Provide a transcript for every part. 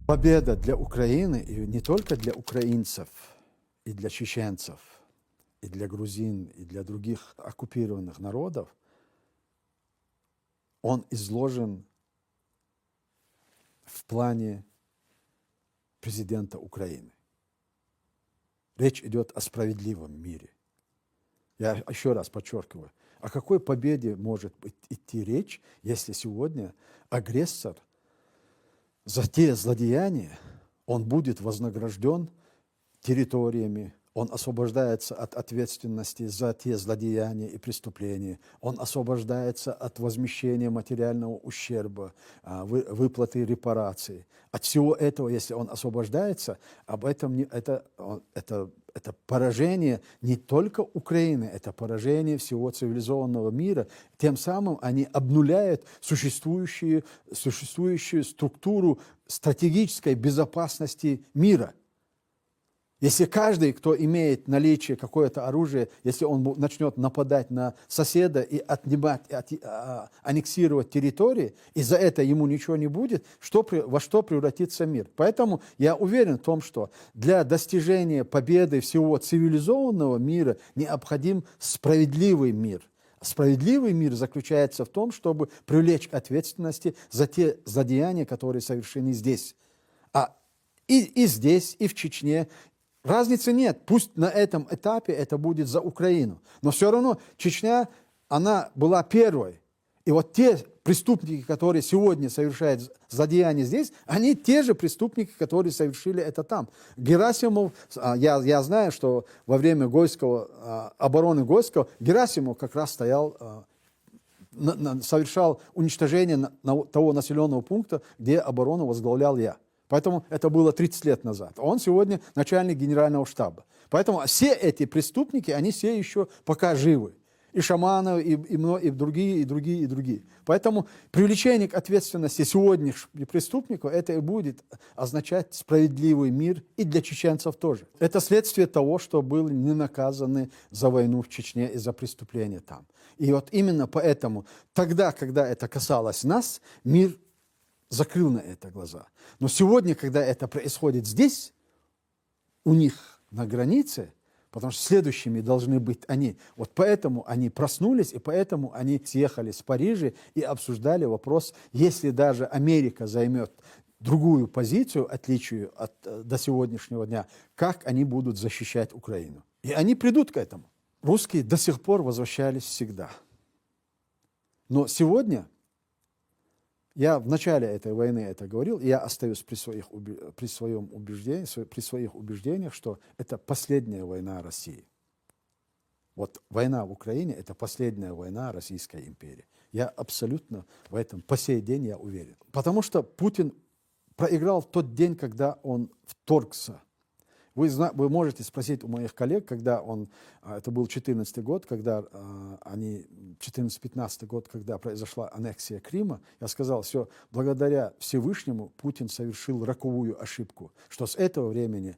Победа для Украины, и не только для украинцев, и для чеченцев, и для грузин, и для других оккупированных народов, он изложен в плане президента Украины. Речь идет о справедливом мире. Я еще раз подчеркиваю, о какой победе может идти речь, если сегодня агрессор за те злодеяния, он будет вознагражден территориями, он освобождается от ответственности за те злодеяния и преступления, он освобождается от возмещения материального ущерба, выплаты репараций. От всего этого, если он освобождается, об этом это поражение не только Украины, это поражение всего цивилизованного мира. Тем самым они обнуляют существующую структуру стратегической безопасности мира. Если каждый, кто имеет наличие какое-то оружие, если он начнет нападать на соседа и отнимать, аннексировать территории, и за это ему ничего не будет, во что превратится мир? Поэтому я уверен в том, что для достижения победы всего цивилизованного мира необходим справедливый мир. Справедливый мир заключается в том, чтобы привлечь к ответственности за те злодеяния, которые совершены здесь. И здесь, и в Чечне. Разницы нет. Пусть на этом этапе это будет за Украину. Но все равно Чечня, она была первой. И вот те преступники, которые сегодня совершают злодеяния здесь, они те же преступники, которые совершили это там. Герасимов, я знаю, что во время обороны Гойского, Герасимов как раз стоял, совершал уничтожение того населенного пункта, где оборону возглавлял я. Поэтому это было 30 лет назад. Он сегодня начальник генерального штаба. Поэтому все эти преступники, они все еще пока живы. И Шаманов, и другие, и другие, и другие. Поэтому привлечение к ответственности сегодняшних преступников, это и будет означать справедливый мир и для чеченцев тоже. Это следствие того, что были не наказаны за войну в Чечне и за преступления там. И вот именно поэтому, тогда, когда это касалось нас, мир закрыл на это глаза. Но сегодня, когда это происходит здесь, у них на границе, потому что следующими должны быть они. Вот поэтому они проснулись, и поэтому они съехали с Парижа и обсуждали вопрос, если даже Америка займет другую позицию, отличию до сегодняшнего дня, как они будут защищать Украину. И они придут к этому. Русские до сих пор возвращались всегда. Но сегодня... Я в начале этой войны это говорил, и я остаюсь при своих убеждениях, что это последняя война России. Вот война в Украине – это последняя война Российской империи. Я абсолютно в этом по сей день я уверен. Потому что Путин проиграл в тот день, когда он вторгся. Вы можете спросить у моих коллег, когда это был 2014 год, когда 14-15 год, когда произошла аннексия Крыма, я сказал, все, благодаря Всевышнему Путин совершил роковую ошибку, что с этого времени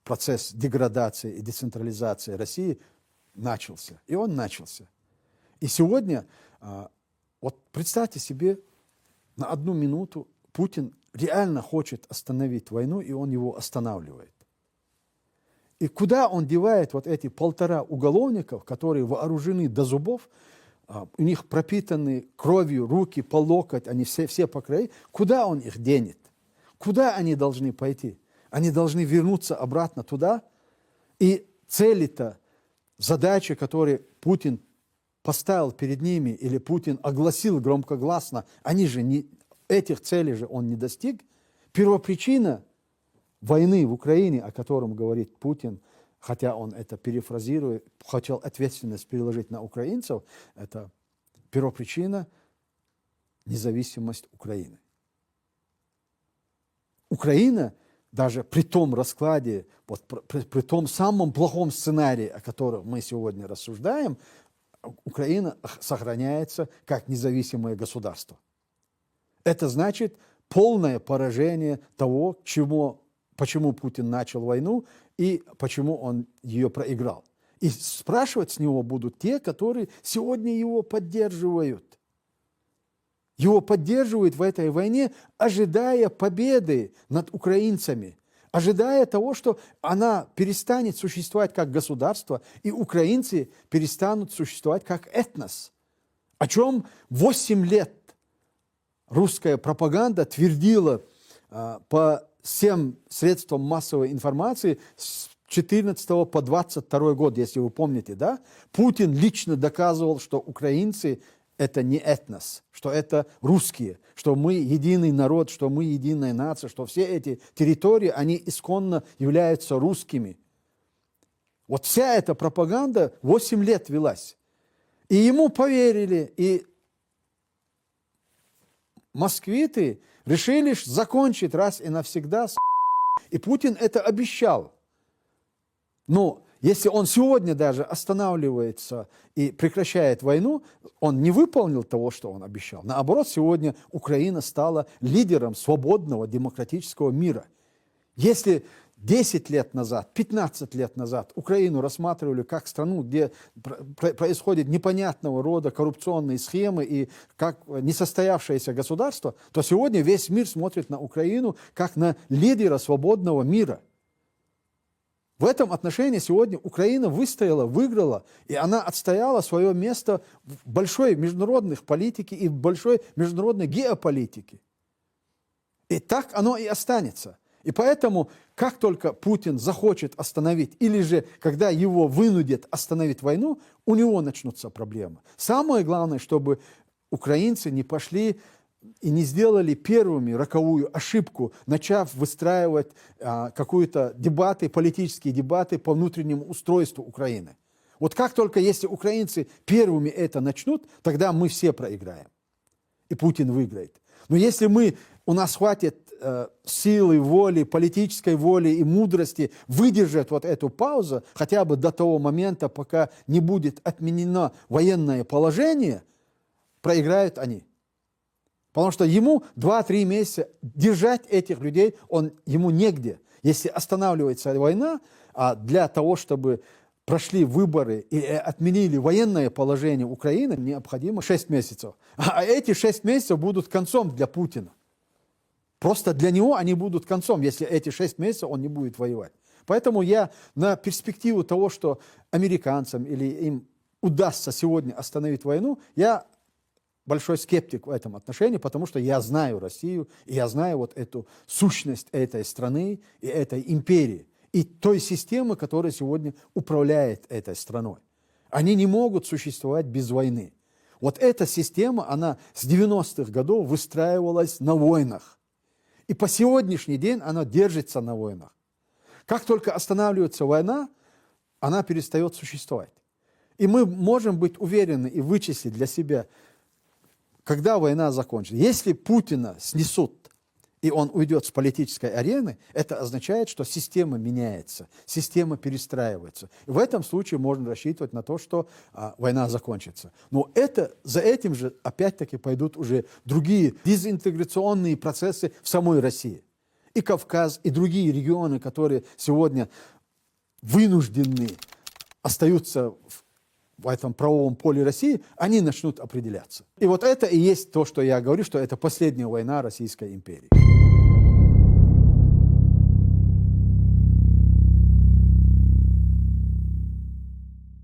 процесс деградации и децентрализации России начался. И он начался. И сегодня, вот представьте себе, на одну минуту Путин реально хочет остановить войну, и он его останавливает. И куда он девает вот эти 1,5 уголовников, которые вооружены до зубов, у них пропитаны кровью руки по локоть, они все по краю, куда он их денет? Куда они должны пойти? Они должны вернуться обратно туда, и цели-то, задачи, которые Путин поставил перед ними, или Путин огласил громкогласно, они же этих целей же он не достиг. Первопричина войны в Украине, о котором говорит Путин, хотя он это перефразирует, хотел ответственность переложить на украинцев, это первопричина – независимость Украины. Украина, даже при том раскладе, вот, при том самом плохом сценарии, о котором мы сегодня рассуждаем, Украина сохраняется как независимое государство. Это значит полное поражение того, почему Путин начал войну и почему он ее проиграл. И спрашивать с него будут те, которые сегодня его поддерживают. его поддерживают в этой войне, ожидая победы над украинцами, ожидая того, что она перестанет существовать как государство, и украинцы перестанут существовать как этнос. О чем 8 лет русская пропаганда твердила по всем средствам массовой информации с 14 по 22 год, если вы помните, да? Путин лично доказывал, что украинцы – это не этнос, что это русские, что мы единый народ, что мы единая нация, что все эти территории, они исконно являются русскими. Вот вся эта пропаганда 8 лет велась. И ему поверили, и москвиты решили закончить раз и навсегда и Путин это обещал. Но если он сегодня даже останавливается и прекращает войну, он не выполнил того, что он обещал. Наоборот, сегодня Украина стала лидером свободного демократического мира. Если 10 лет назад, 15 лет назад Украину рассматривали как страну, где происходит непонятного рода коррупционные схемы и как несостоявшееся государство, то сегодня весь мир смотрит на Украину как на лидера свободного мира. В этом отношении сегодня Украина выстояла, выиграла, и она отстояла свое место в большой международной политике и в большой международной геополитике. И так оно и останется. И поэтому, как только Путин захочет остановить, или же когда его вынудят остановить войну, у него начнутся проблемы. Самое главное, чтобы украинцы не пошли и не сделали первыми роковую ошибку, начав выстраивать какие-то дебаты, политические дебаты по внутреннему устройству Украины. Вот как только если украинцы первыми это начнут, тогда мы все проиграем. И Путин выиграет. Но если у нас хватит силы, воли, политической воли и мудрости выдержать вот эту паузу, хотя бы до того момента, пока не будет отменено военное положение, проиграют они. Потому что ему 2-3 месяца держать этих людей, ему негде. Если останавливается война, а для того, чтобы прошли выборы и отменили военное положение Украины, необходимо 6 месяцев. А эти 6 месяцев будут концом для Путина. Просто для него они будут концом, если эти 6 месяцев он не будет воевать. Поэтому я на перспективу того, что американцам или им удастся сегодня остановить войну, я большой скептик в этом отношении, потому что я знаю Россию, и я знаю вот эту сущность этой страны и этой империи, и той системы, которая сегодня управляет этой страной. Они не могут существовать без войны. Вот эта система, она с 90-х годов выстраивалась на войнах. И по сегодняшний день она держится на войнах. Как только останавливается война, она перестает существовать. И мы можем быть уверены и вычислить для себя, когда война закончится. Если Путина снесут, и он уйдет с политической арены, это означает, что система меняется, система перестраивается. И в этом случае можно рассчитывать на то, что война закончится. Но за этим же опять-таки пойдут уже другие дезинтеграционные процессы в самой России. И Кавказ, и другие регионы, которые сегодня вынуждены остаются в этом правовом поле России, они начнут определяться. И вот это и есть то, что я говорю, что это последняя война Российской империи.